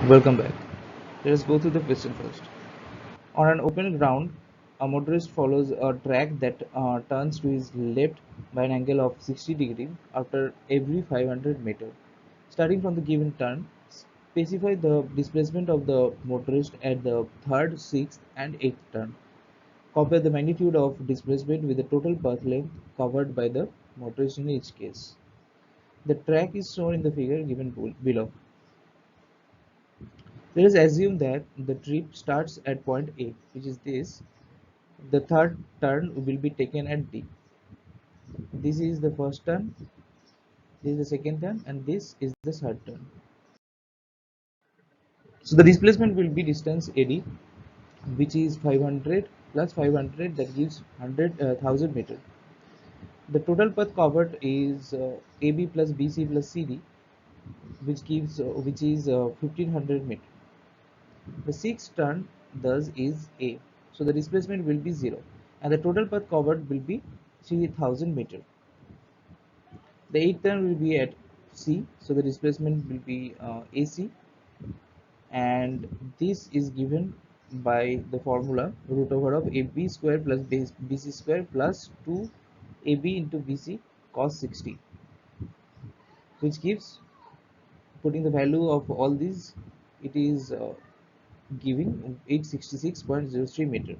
Welcome back. Let us go through the question first. On an open ground, a motorist follows a track that turns to his left by an angle of 60 degrees after every 500 meters. Starting from the given turn, specify the displacement of the motorist at the third, sixth, and eighth turn. Compare the magnitude of displacement with the total path length covered by the motorist in each case. The track is shown in the figure given below. Let us assume that the trip starts at point A, which is this. The third turn will be taken at D. This is the first turn, this is the second turn, and this is the third turn. So the displacement will be distance AD, which is 500 plus 500, that gives 100,000 meter. The total path covered is AB plus BC plus CD, which is 1500 meter. The sixth turn thus is A, so the displacement will be 0, and the total path covered will be 3000 meter. The eighth turn will be at C, so the displacement will be AC, and this is given by the formula root over of AB square plus BC square plus 2 AB into BC cos 60, which gives, putting the value of all these, it is giving 866.03 meter,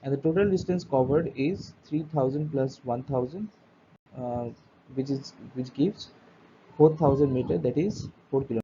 and the total distance covered is 3000 plus 1000, uh, which gives 4000 meter, that is 4 kilometers.